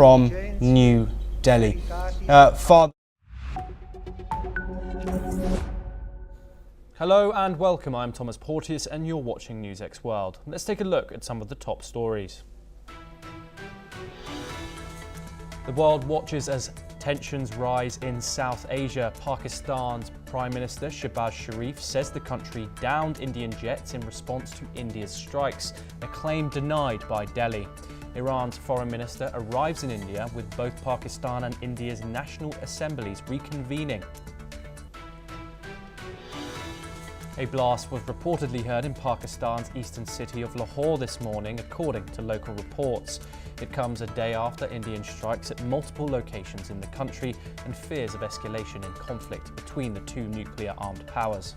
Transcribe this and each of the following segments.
from New Delhi. Hello and welcome, I'm Thomas Porteous and you're watching NewsX World. Let's take a look at some of the top stories. The world watches as tensions rise in South Asia. Pakistan's Prime Minister Shehbaz Sharif says the country downed Indian jets in response to India's strikes, a claim denied by Delhi. Iran's foreign minister arrives in India with both Pakistan and India's national assemblies reconvening. A blast was reportedly heard in Pakistan's eastern city of Lahore this morning, according to local reports. It comes a day after Indian strikes at multiple locations in the country and fears of escalation in conflict between the two nuclear-armed powers.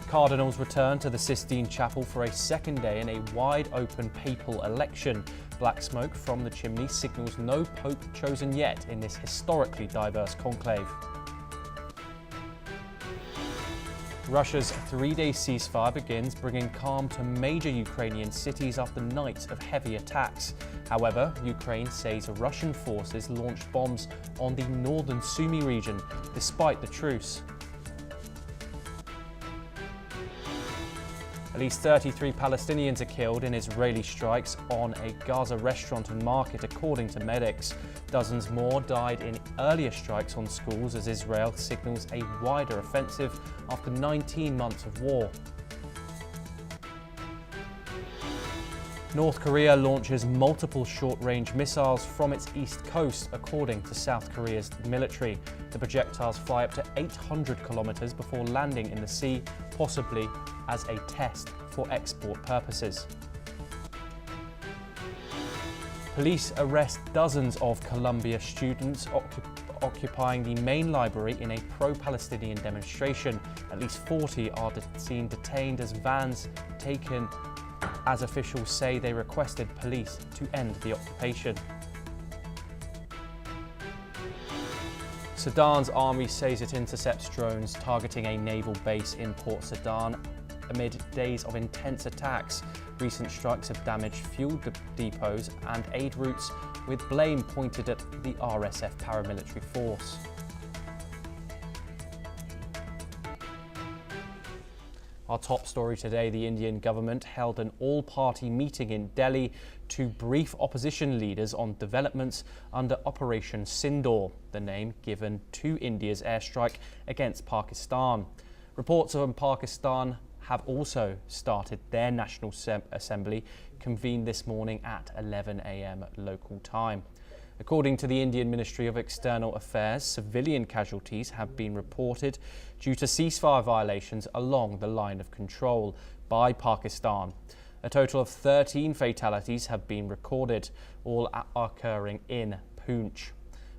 Cardinals return to the Sistine Chapel for a second day in a wide-open papal election. Black smoke from the chimney signals no pope chosen yet in this historically diverse conclave. Russia's three-day ceasefire begins, bringing calm to major Ukrainian cities after nights of heavy attacks. However, Ukraine says Russian forces launched bombs on the northern Sumy region, despite the truce. At least 33 Palestinians are killed in Israeli strikes on a Gaza restaurant and market, according to medics. Dozens more died in earlier strikes on schools as Israel signals a wider offensive after 19 months of war. North Korea launches multiple short-range missiles from its east coast, according to South Korea's military. The projectiles fly up to 800 kilometers before landing in the sea, possibly as a test for export purposes. Police arrest dozens of Columbia students occupying the main library in a pro-Palestinian demonstration. At least 40 are seen detained as vans taken, as officials say they requested police to end the occupation. Sudan's army says it intercepts drones targeting a naval base in Port Sudan amid days of intense attacks. Recent strikes have damaged fuel depots and aid routes, with blame pointed at the RSF paramilitary force. Our top story today, the Indian government held an all-party meeting in Delhi to brief opposition leaders on developments under Operation Sindoor, the name given to India's airstrike against Pakistan. Reports on Pakistan have also started their National Assembly, convened this morning at 11 a.m. local time. According to the Indian Ministry of External Affairs, civilian casualties have been reported due to ceasefire violations along the line of control by Pakistan. A total of 13 fatalities have been recorded, all occurring in Poonch.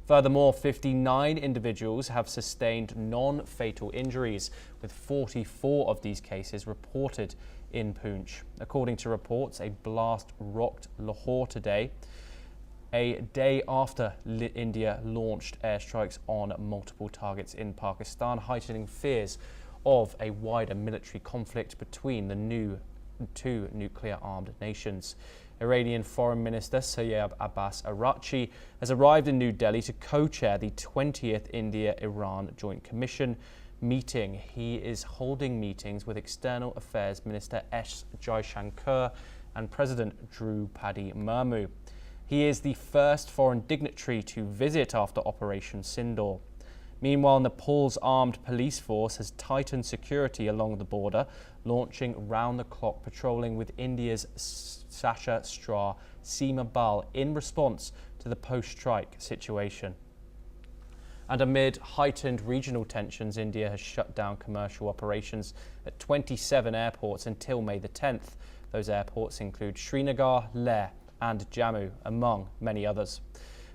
Furthermore, 59 individuals have sustained non-fatal injuries, with 44 of these cases reported in Poonch. According to reports, a blast rocked Lahore today, a day after India launched airstrikes on multiple targets in Pakistan, heightening fears of a wider military conflict between the two nuclear-armed nations. Iranian Foreign Minister Sayyid Abbas Araghchi has arrived in New Delhi to co-chair the 20th India-Iran Joint Commission meeting. He is holding meetings with External Affairs Minister S. Jaishankar and President Draupadi Murmu. He is the first foreign dignitary to visit after Operation Sindoor. Meanwhile, Nepal's armed police force has tightened security along the border, launching round-the-clock patrolling with India's Sashastra Seema Bal in response to the post-strike situation. And amid heightened regional tensions, India has shut down commercial operations at 27 airports until May the 10th. Those airports include Srinagar, Leh and Jammu, among many others.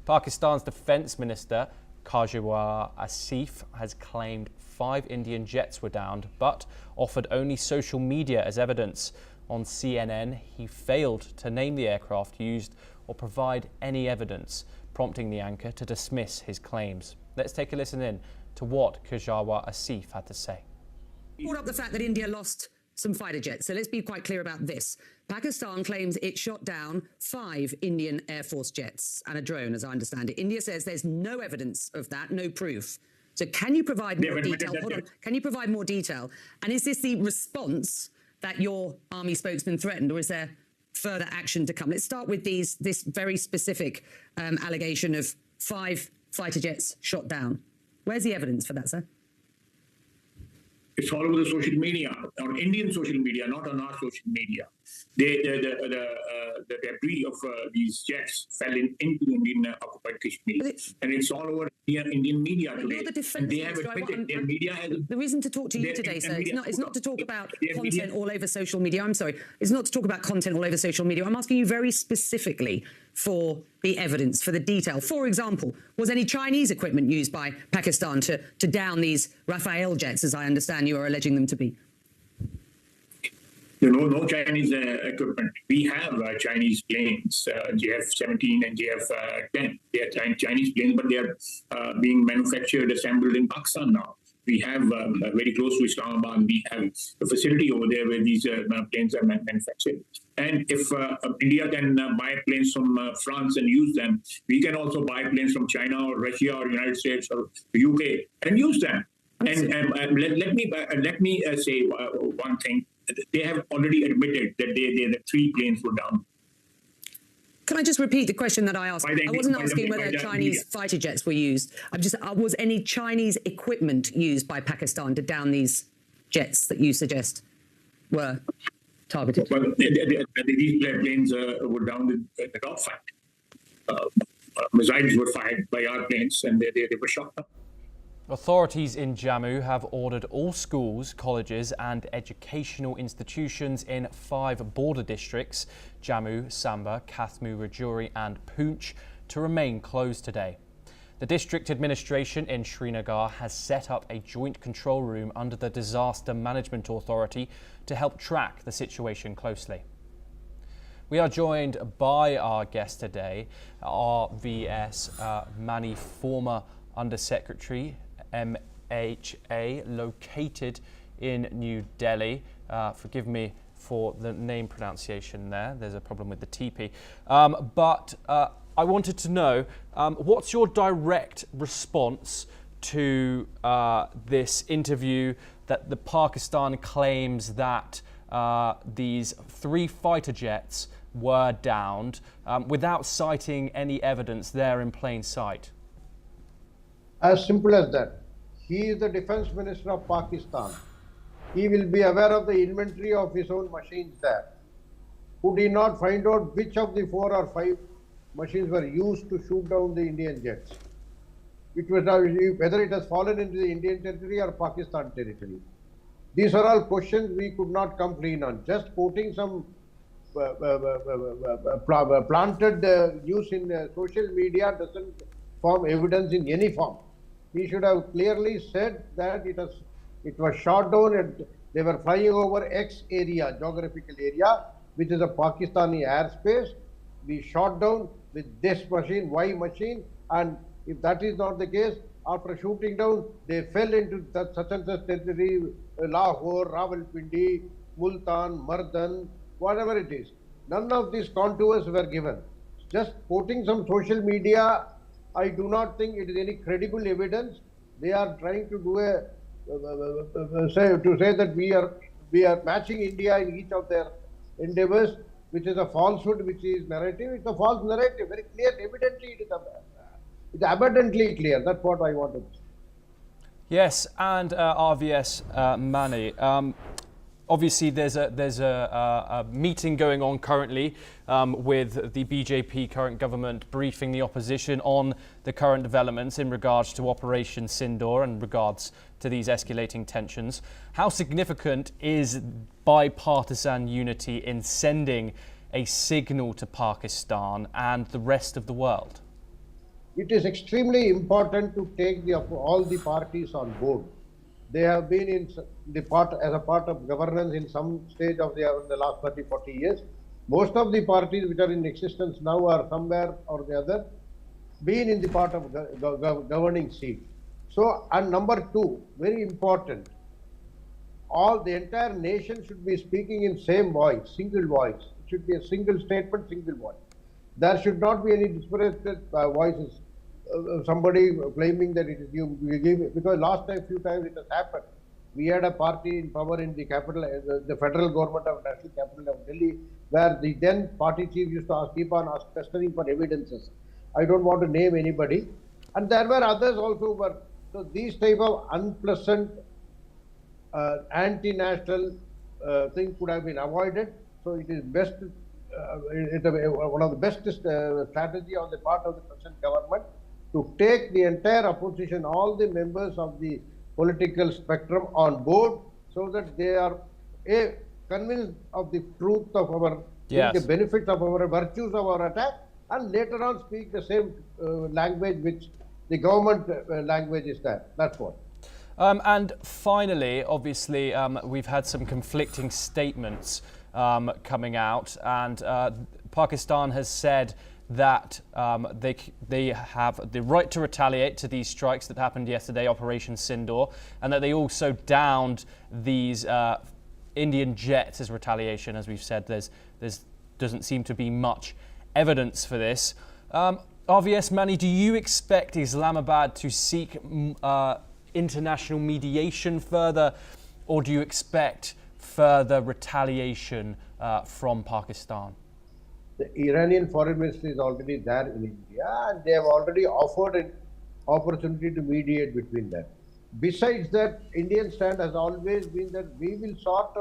Pakistan's Defence Minister Casualties Asif has claimed 5 Indian jets were downed, but offered only social media as evidence. On CNN, he failed to name the aircraft used or provide any evidence, prompting the anchor to dismiss his claims. Let's take a listen in to what Casualties Asif had to say. Brought up the fact that India lost some fighter jets. So let's be quite clear about this. Pakistan claims it shot down 5 Indian Air Force jets and a drone, as I understand it. India says there's no evidence of that, no proof. So can you provide more detail? Hold on. Can you provide more detail? And is this the response that your army spokesman threatened, or is there further action to come? Let's start with this very specific allegation of 5 fighter jets shot down. Where's the evidence for that, sir? It's all over the social media, on Indian social media, not on our social media. The debris of these jets fell into Indian occupied Kashmir, and it's all over Indian media today. And they have admitted, their media has... The reason to talk to you today, sir, it's not to talk about content all over social media. I'm sorry, it's not to talk about content all over social media. I'm asking you very specifically for the evidence, for the detail. For example, was any Chinese equipment used by Pakistan to down these Rafale jets, as I understand you are alleging them to be? No Chinese equipment. We have Chinese planes, JF-17 and JF-10. They are Chinese planes, but they are being manufactured, assembled in Pakistan now. We have, very close to Islamabad, we have a facility over there where these planes are manufactured. And if India can buy planes from France and use them, we can also buy planes from China or Russia or United States or UK and use them. And let me say one thing. They have already admitted that the 3 planes were down. Can I just repeat the question that I asked? I wasn't asking whether Chinese fighter jets were used. I'm just, was any Chinese equipment used by Pakistan to down these jets that you suggest were targeted? Well, these planes were down in the dogfight. Missiles were fired by our planes and they were shot up. Authorities in Jammu have ordered all schools, colleges and educational institutions in 5 border districts, Jammu, Samba, Kathmu, Rajouri and Poonch, to remain closed today. The district administration in Srinagar has set up a joint control room under the Disaster Management Authority to help track the situation closely. We are joined by our guest today, RVS Mani, former Undersecretary MHA, located in New Delhi. Forgive me for the name pronunciation there. There's a problem with the TP. But I wanted to know, what's your direct response to this interview that the Pakistan claims that these 3 fighter jets were downed without citing any evidence there in plain sight? As simple as that. He is the defense minister of Pakistan. He will be aware of the inventory of his own machines there. Could he not find out which of the 4 or 5 machines were used to shoot down the Indian jets? It was whether it has fallen into the Indian territory or Pakistan territory. These are all questions we could not come clean on. Just quoting some planted news in social media doesn't form evidence in any form. He should have clearly said that it was shot down and they were flying over X area, geographical area, which is a Pakistani airspace. We shot down with this machine, Y machine, and if that is not the case, after shooting down, they fell into such and such territory, Lahore, Rawalpindi, Multan, Mardan, whatever it is. None of these contours were given. Just quoting some social media, I do not think it is any credible evidence. They are trying to do say that we are matching India in each of their endeavors, which is a falsehood, which is narrative. It's a false narrative, very clear. Evidently, it's abundantly clear. That's what I wanted to say. Yes, and RVS Mani. Obviously, there's a meeting going on currently with the BJP current government briefing the opposition on the current developments in regards to Operation Sindoor and regards to these escalating tensions. How significant is bipartisan unity in sending a signal to Pakistan and the rest of the world? It is extremely important to take all the parties on board. They have been as a part of governance in some stage of the last 30-40 years. Most of the parties which are in existence now are somewhere or the other been in the part of governing seat. So, and number 2, very important, all the entire nation should be speaking in same voice, single voice. It should be a single statement, single voice. There should not be any disparate voices. Somebody claiming that it is you give, because last time, few times it has happened. We had a party in power in the capital, the federal government of national capital of Delhi, where the then party chief used to keep on pestering for evidences. I don't want to name anybody, and there were others also were. So these type of unpleasant, anti-national thing could have been avoided. So it is best, one of the best strategy on the part of the present government to take the entire opposition, all the members of the political spectrum on board, so that they are convinced of the truth of our, the benefits of our virtues of our attack, and later on speak the same language which the government language is there. That's what. And finally, obviously, we've had some conflicting statements coming out, and Pakistan has said that they have the right to retaliate to these strikes that happened yesterday, Operation Sindoor, and that they also downed these Indian jets as retaliation. As we've said, there's doesn't seem to be much evidence for this. RVS Mani, do you expect Islamabad to seek international mediation further, or do you expect further retaliation from Pakistan? The Iranian foreign ministry is already there in India, and they have already offered an opportunity to mediate between them. Besides that, Indian stand has always been that we will sort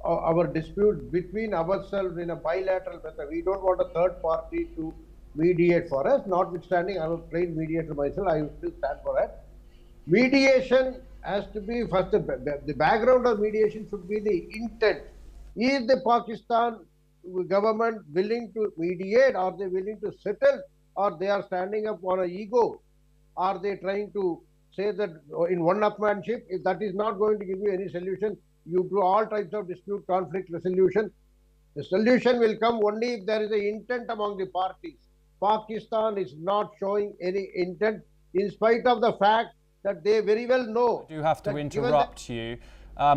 our dispute between ourselves in a bilateral method. We don't want a third party to mediate for us. Notwithstanding, I'm a trained mediator myself, I will still stand for that. Mediation has to be first, the background of mediation should be the intent. Is the Pakistan government willing to mediate? Are they willing to settle? Or they are standing up on an ego? Are they trying to say that in one-upmanship? If that is not going to give you any solution, you do all types of dispute conflict resolution. The solution will come only if there is an intent among the parties. Pakistan is not showing any intent, in spite of the fact that they very well know. I do have to interrupt you.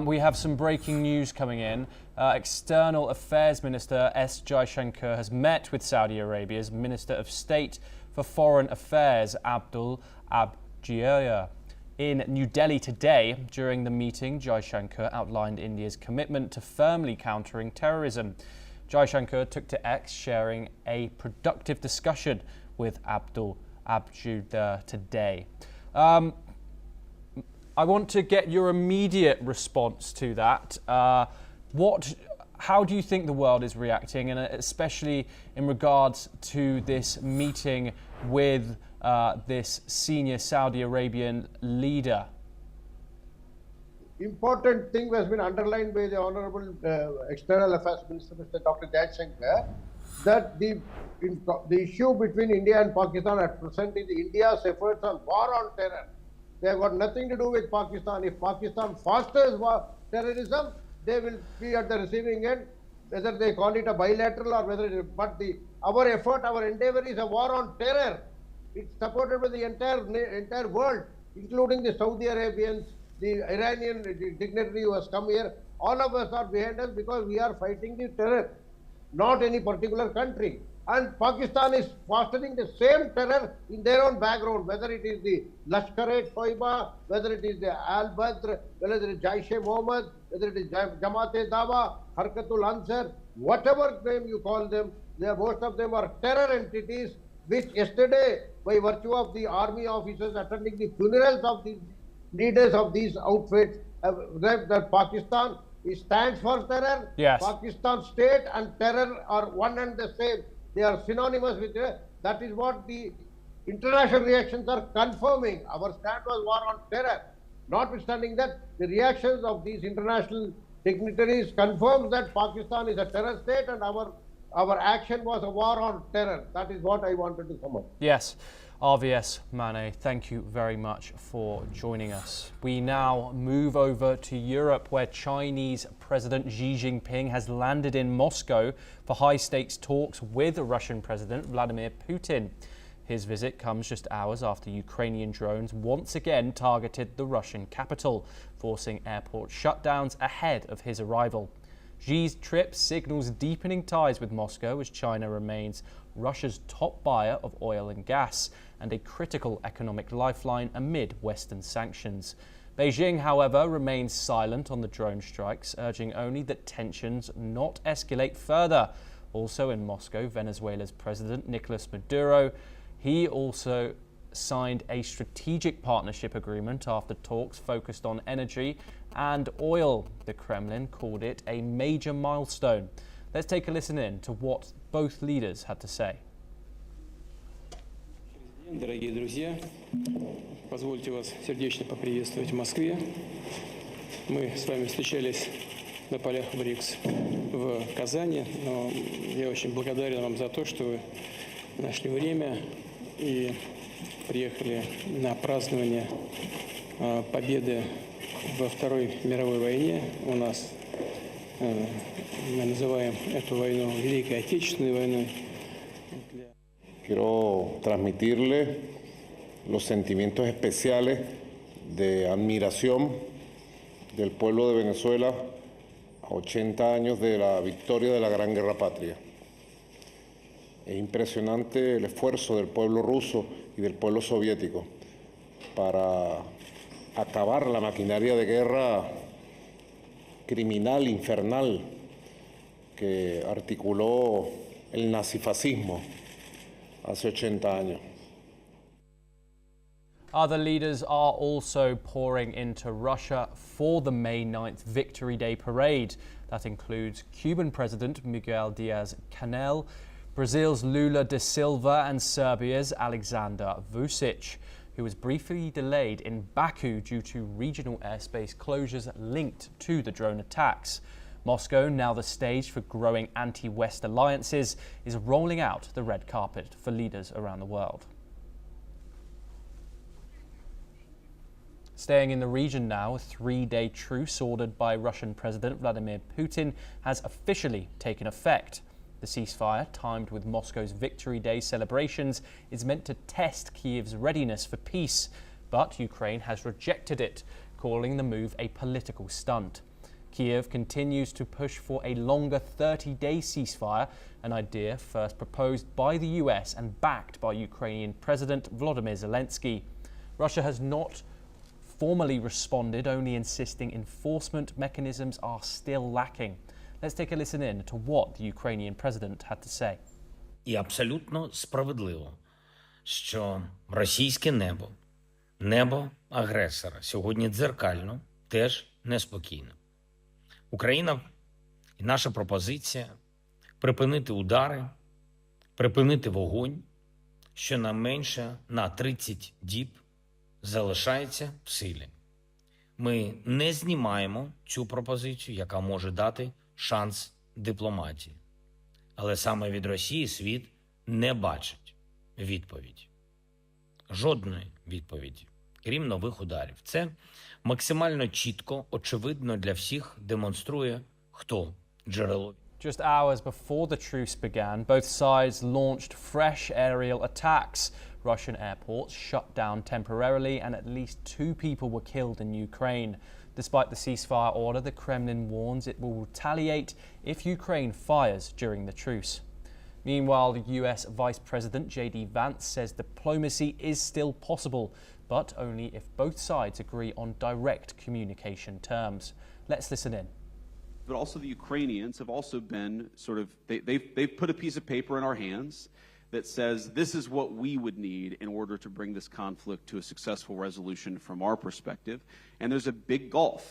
We have some breaking news coming in. External Affairs Minister S. Jaishankar has met with Saudi Arabia's Minister of State for Foreign Affairs, Abdul Abjiyah, in New Delhi today. During the meeting, Jaishankar outlined India's commitment to firmly countering terrorism. Jaishankar took to X, sharing a productive discussion with Abdul Abjiyah today. I want to get your immediate response to that. How do you think the world is reacting, and especially in regards to this meeting with this senior Saudi Arabian leader? Important thing has been underlined by the Honorable External Affairs Minister, Mr. Dr. Jaishankar, that the issue between India and Pakistan at present is India's efforts on war on terror. They have got nothing to do with Pakistan. If Pakistan fosters terrorism, they will be at the receiving end, whether they call it a bilateral or whether it is, but our effort, our endeavor is a war on terror. It's supported by the entire world, including the Saudi Arabians, the Iranian dignitary who has come here. All of us are behind us because we are fighting the terror, not any particular country. And Pakistan is fostering the same terror in their own background, whether it is the Lashkar-e-Toiba, whether it is the Al-Badr, whether it is Jaish-e-Mohammed, whether it is Jamaat-e-Dawa, Harkatul Ansar, whatever name you call them, most of them are terror entities, which yesterday, by virtue of the army officers attending the funerals of the leaders of these outfits, that Pakistan stands for terror. Yes. Pakistan state and terror are one and the same. They are synonymous with it. That is what the international reactions are confirming. Our stand was war on terror. Notwithstanding that, the reactions of these international dignitaries confirms that Pakistan is a terror state and our action was a war on terror. That is what I wanted to sum up. Yes. RVS Mani, thank you very much for joining us. We now move over to Europe, where Chinese President Xi Jinping has landed in Moscow for high-stakes talks with Russian President Vladimir Putin. His visit comes just hours after Ukrainian drones once again targeted the Russian capital, forcing airport shutdowns ahead of his arrival. Xi's trip signals deepening ties with Moscow as China remains Russia's top buyer of oil and gas and a critical economic lifeline amid Western sanctions. Beijing, however, remains silent on the drone strikes, urging only that tensions not escalate further. Also in Moscow, Venezuela's President Nicolas Maduro, he also signed a strategic partnership agreement after talks focused on energy and oil. The Kremlin called it a major milestone. Let's take a listen in to what both leaders had to say. Дорогие друзья, позвольте вас сердечно поприветствовать в Москве. Мы с вами встречались на полях БРИКС в Казани, но я очень благодарен вам за то, что вы нашли время и приехали на празднование победы во Второй мировой войне. У нас мы называем эту войну Великой Отечественной войной. Quiero transmitirle los sentimientos especiales de admiración del pueblo de Venezuela a 80 años de la victoria de la Gran Guerra Patria. Es impresionante el esfuerzo del pueblo ruso y del pueblo soviético para acabar la maquinaria de guerra criminal, infernal, que articuló el nazifascismo hace 80 años. Other leaders are also pouring into Russia for the May 9th Victory Day parade. That includes Cuban President Miguel Diaz-Canel, Brazil's Lula da Silva and Serbia's Alexander Vučić, who was briefly delayed in Baku due to regional airspace closures linked to the drone attacks. Moscow, now the stage for growing anti-West alliances, is rolling out the red carpet for leaders around the world. Staying in the region now, a 3-day truce ordered by Russian President Vladimir Putin has officially taken effect. The ceasefire, timed with Moscow's Victory Day celebrations, is meant to test Kyiv's readiness for peace, but Ukraine has rejected it, calling the move a political stunt. Kyiv continues to push for a longer 30-day ceasefire, an idea first proposed by the US and backed by Ukrainian President Volodymyr Zelensky. Russia has not formally responded, only insisting enforcement mechanisms are still lacking. Let's take a listen in to what the Ukrainian president had to say. І абсолютно справедливо, що російське небо агресора сьогодні дзеркально теж неспокійно. Україна і наша пропозиція припинити удари, припинити вогонь, щонайменше на 30 діб залишається в силі. Ми не знімаємо цю пропозицію, яка може дати шанс дипломатії. Але саме від Росії світ не бачить відповіді. Жодної відповіді, крім нових ударів. Це максимально чітко, очевидно для всіх демонструє, хто джерело. Just hours before the truce began, both sides launched fresh aerial attacks. Russian airports shut down temporarily and at least 2 people were killed in Ukraine. Despite the ceasefire order, the Kremlin warns it will retaliate if Ukraine fires during the truce. Meanwhile, the US Vice President J.D. Vance says diplomacy is still possible, but only if both sides agree on direct communication terms. Let's listen in. But also the Ukrainians have also been sort of, they've put a piece of paper in our hands that says this is what we would need in order to bring this conflict to a successful resolution from our perspective. And there's a big gulf,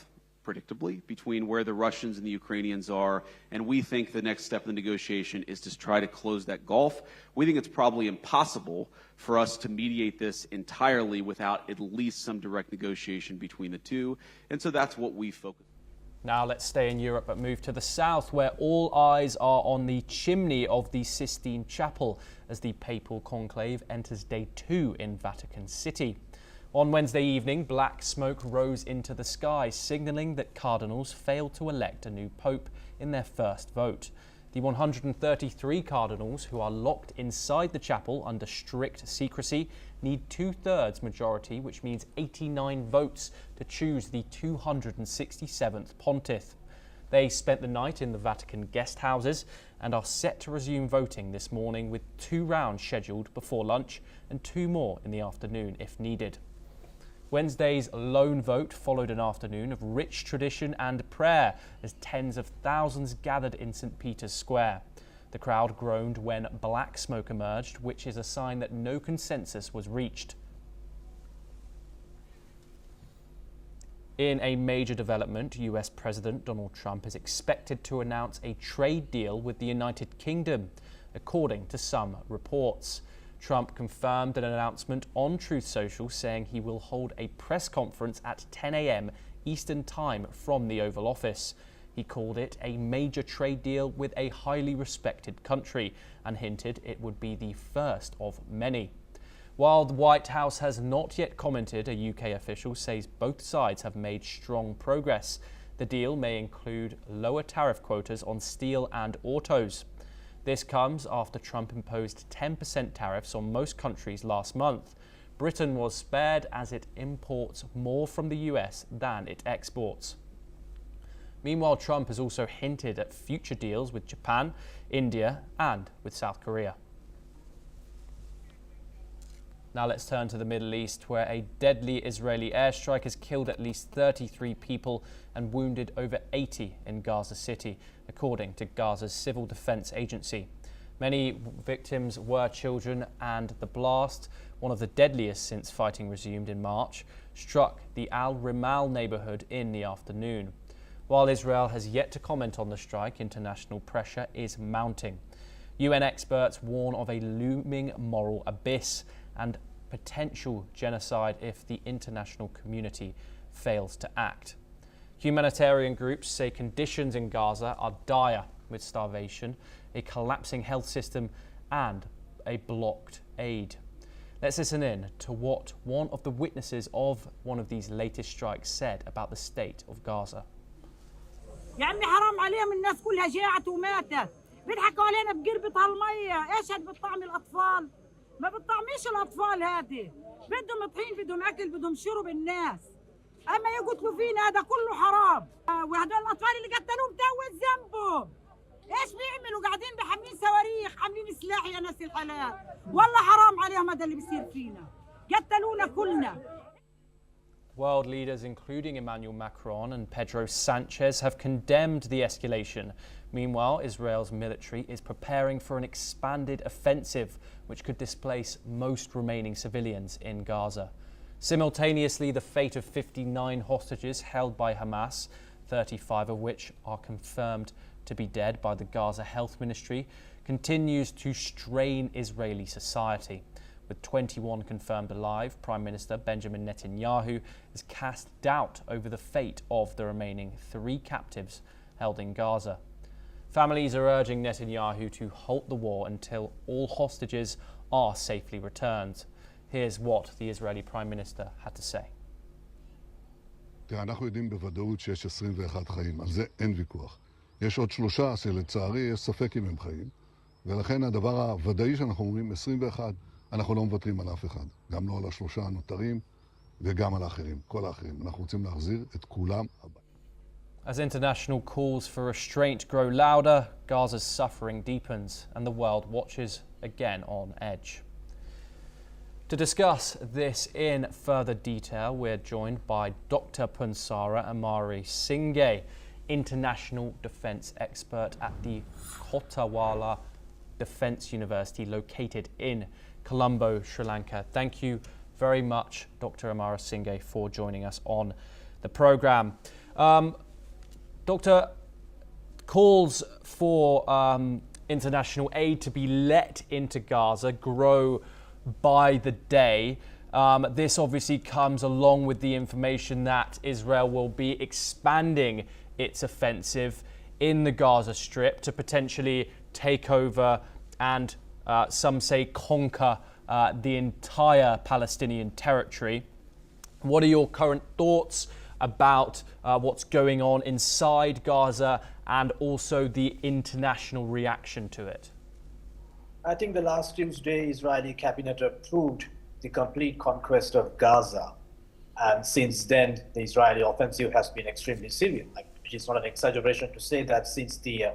predictably, between where the Russians and the Ukrainians are, and we think the next step in the negotiation is to try to close that gulf. We think it's probably impossible for us to mediate this entirely without at least some direct negotiation between the two, and so that's what we focus on. Now let's stay in Europe but move to the south, where all eyes are on the chimney of the Sistine Chapel as the papal conclave enters day 2 in Vatican City. On Wednesday evening, black smoke rose into the sky, signalling that cardinals failed to elect a new pope in their first vote. The 133 cardinals who are locked inside the chapel under strict secrecy need 2/3 majority, which means 89 votes to choose the 267th pontiff. They spent the night in the Vatican guest houses and are set to resume voting this morning, with 2 rounds scheduled before lunch and 2 more in the afternoon if needed. Wednesday's lone vote followed an afternoon of rich tradition and prayer as tens of thousands gathered in St. Peter's Square. The crowd groaned when black smoke emerged, which is a sign that no consensus was reached. In a major development, US President Donald Trump is expected to announce a trade deal with the United Kingdom, according to some reports. Trump confirmed an announcement on Truth Social, saying he will hold a press conference at 10 a.m. Eastern Time from the Oval Office. He called it a major trade deal with a highly respected country and hinted it would be the first of many. While the White House has not yet commented, a UK official says both sides have made strong progress. The deal may include lower tariff quotas on steel and autos. This comes after Trump imposed 10% tariffs on most countries last month. Britain was spared as it imports more from the US than it exports. Meanwhile, Trump has also hinted at future deals with Japan, India, and with South Korea. Now let's turn to the Middle East, where a deadly Israeli airstrike has killed at least 33 people and wounded over 80 in Gaza City, according to Gaza's Civil Defense Agency. Many victims were children, and the blast, one of the deadliest since fighting resumed in March, struck the Al-Rimal neighborhood in the afternoon. While Israel has yet to comment on the strike, international pressure is mounting. UN experts warn of a looming moral abyss and potential genocide if the international community fails to act. Humanitarian groups say conditions in Gaza are dire, with starvation, a collapsing health system, and a blocked aid. Let's listen in to what one of the witnesses of one of these latest strikes said about the state of Gaza. يا عمي حرام عليهم الناس كلها جاعت وماتت بيضحكوا علينا بقربة هالمية ايش هاد بتطعم الاطفال ما بتطعميش الاطفال هذه بدهم طحين بدهم اكل بدهم شرب الناس اما يقتلوا فينا هذا كله حرام وهدول الاطفال اللي قتلوهم تاوت ذنبهم ايش بيعملوا قاعدين بحاملين صواريخ عاملين سلاح يا ناس الحلال والله حرام عليهم هذا اللي بيصير فينا قتلونا كلنا. World leaders, including Emmanuel Macron and Pedro Sanchez, have condemned the escalation. Meanwhile, Israel's military is preparing for an expanded offensive, which could displace most remaining civilians in Gaza. Simultaneously, the fate of 59 hostages held by Hamas, 35 of which are confirmed to be dead by the Gaza Health Ministry, continues to strain Israeli society. With 21 confirmed alive, Prime Minister Benjamin Netanyahu has cast doubt over the fate of the remaining 3 captives held in Gaza. Families are urging Netanyahu to halt the war until all hostages are safely returned. Here's what the Israeli Prime Minister had to say. אנחנו יודעים בוודאות שיש 21 חיים, על זה אין ויכוח. יש עוד 3 שלצערי יש ספק אם הם חיים, ולכן הדבר הוודאי שאנחנו אומרים 21, אנחנו לא מוותרים על אף אחד, גם לא על 3 הנותרים וגם על האחרים, כל האחרים. אנחנו רוצים להחזיר את כולם הביתה. As international calls for restraint grow louder, Gaza's suffering deepens and the world watches again on edge. To discuss this in further detail, we're joined by Dr. Punsara Amari Singh, international defence expert at the Kotawala Defence University located in Colombo, Sri Lanka. Thank you very much, Dr. Amara Singh, for joining us on the programme. Doctor, calls for international aid to be let into Gaza grow by the day. This obviously comes along with the information that Israel will be expanding its offensive in the Gaza Strip to potentially take over and some say conquer the entire Palestinian territory. What are your current thoughts about what's going on inside Gaza and also the international reaction to it? I think the last Tuesday, Israeli cabinet approved the complete conquest of Gaza. And since then, the Israeli offensive has been extremely severe. It is not an exaggeration to say that since the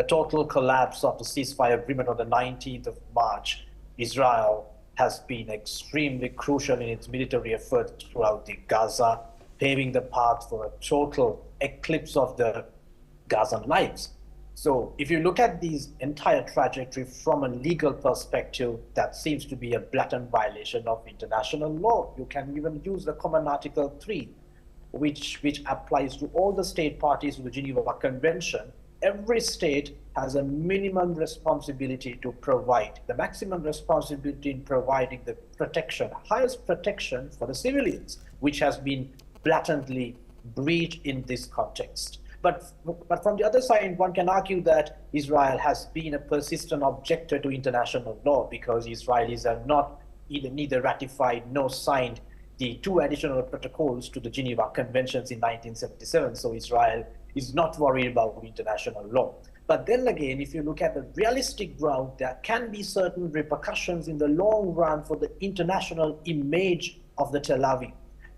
total collapse of the ceasefire agreement on the 19th of March, Israel has been extremely crucial in its military efforts throughout the Gaza, paving the path for a total eclipse of the Gazan lives. So if you look at this entire trajectory from a legal perspective, that seems to be a blatant violation of international law. You can even use the Common Article 3, which applies to all the state parties to the Geneva Convention. Every state has a minimum responsibility to provide, the maximum responsibility in providing the protection, highest protection for the civilians, which has been blatantly breached in this context. But from the other side, one can argue that Israel has been a persistent objector to international law because Israelis have not neither ratified nor signed the 2 additional protocols to the Geneva Conventions in 1977. So Israel is not worried about international law. But then again, if you look at the realistic ground, there can be certain repercussions in the long run for the international image of the Tel Aviv.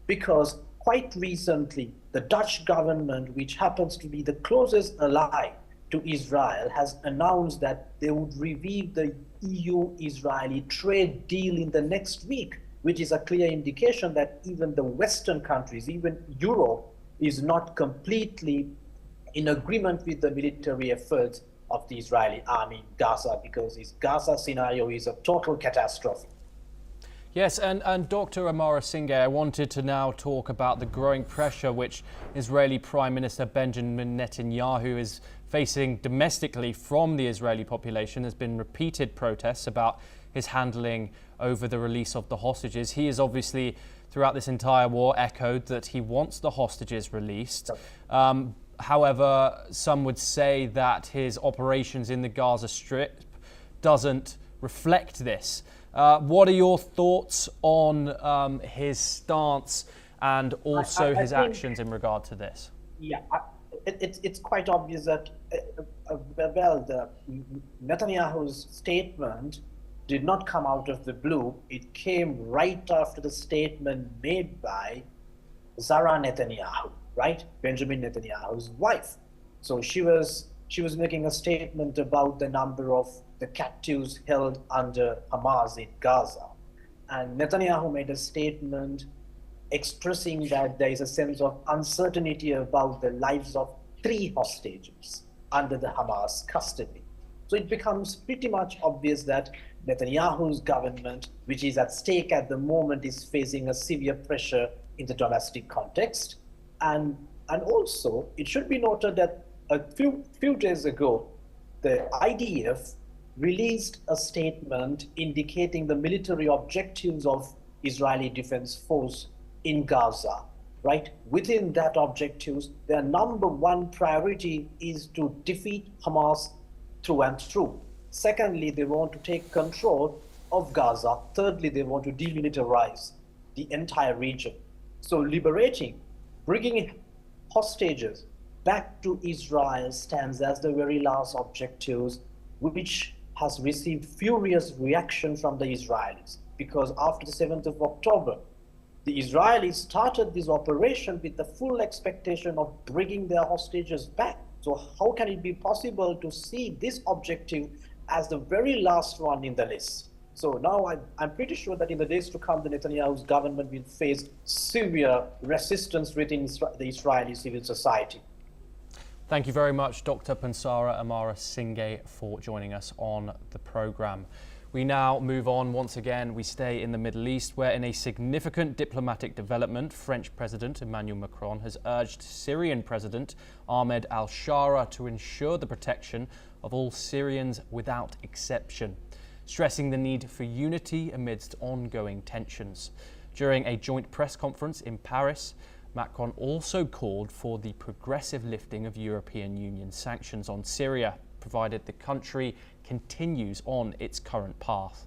Because quite recently, the Dutch government, which happens to be the closest ally to Israel, has announced that they would review the EU-Israeli trade deal in the next week, which is a clear indication that even the Western countries, even Europe, is not completely in agreement with the military efforts of the Israeli army in Gaza, because this Gaza scenario is a total catastrophe. Yes, and Dr. Amara Singh, I wanted to now talk about the growing pressure which Israeli Prime Minister Benjamin Netanyahu is facing domestically from the Israeli population. There's been repeated protests about his handling over the release of the hostages. He has obviously, throughout this entire war, echoed that he wants the hostages released. However, some would say that his operations in the Gaza Strip doesn't reflect this. What are your thoughts on his stance and also his actions in regard to this? Yeah, it's quite obvious that, the Netanyahu's statement did not come out of the blue. It came right after the statement made by Zara Netanyahu, right? Benjamin Netanyahu's wife. So she was making a statement about the number of the captives held under Hamas in Gaza. And Netanyahu made a statement expressing that there is a sense of uncertainty about the lives of 3 hostages under the Hamas custody. So it becomes pretty much obvious that Netanyahu's government, which is at stake at the moment, is facing a severe pressure in the domestic context. And also, it should be noted that a few days ago, the IDF released a statement indicating the military objectives of Israeli Defense Force in Gaza, right? Within that objectives, their number 1 priority is to defeat Hamas through and through. Secondly, they want to take control of Gaza. Thirdly, they want to demilitarize the entire region. So bringing hostages back to Israel stands as the very last objectives, which has received furious reaction from the Israelis. Because after the 7th of October, the Israelis started this operation with the full expectation of bringing their hostages back. So how can it be possible to see this objective as the very last one in the list? So now I'm pretty sure that in the days to come, the Netanyahu's government will face severe resistance within the Israeli civil society. Thank you very much, Dr. Pansara Amara Singh, for joining us on the programme. We now move on once again. We stay in the Middle East, where in a significant diplomatic development, French President Emmanuel Macron has urged Syrian President Ahmed al-Shara to ensure the protection of all Syrians without exception, stressing the need for unity amidst ongoing tensions. During a joint press conference in Paris, Macron also called for the progressive lifting of European Union sanctions on Syria, provided the country continues on its current path.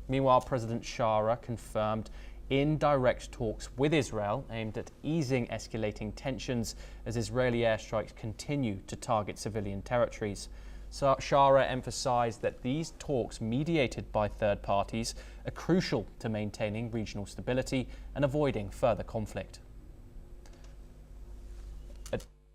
Meanwhile, President Shara confirmed indirect talks with Israel aimed at easing escalating tensions as Israeli airstrikes continue to target civilian territories. Shara emphasised that these talks, mediated by third parties, are crucial to maintaining regional stability and avoiding further conflict.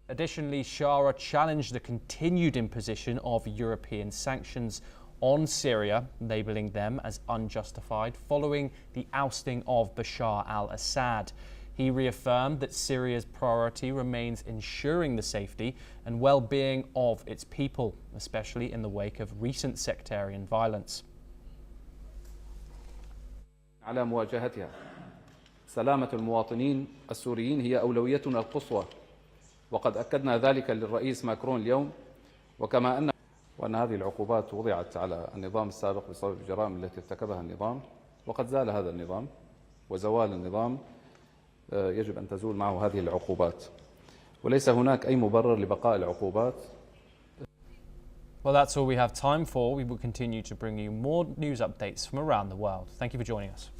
Additionally, Shara challenged the continued imposition of European sanctions on Syria, labelling them as unjustified following the ousting of Bashar al-Assad. He reaffirmed that Syria's priority remains ensuring the safety and well-being of its people, especially in the wake of recent sectarian violence. على مواجهتها. سلامة المواطنين السوريين هي أولويتنا القصوى، وقد أكدنا ذلك للرئيس ماكرون اليوم، وكما أن هذه العقوبات وضعت على النظام السابق بسبب الجرائم التي ارتكبها النظام، وقد زال هذا النظام، وزوال النظام يجب أن تزول معه هذه العقوبات، وليس هناك أي مبرر لبقاء العقوبات. Well, that's all we have time for. We will continue to bring you more news updates from around the world. Thank you for joining us.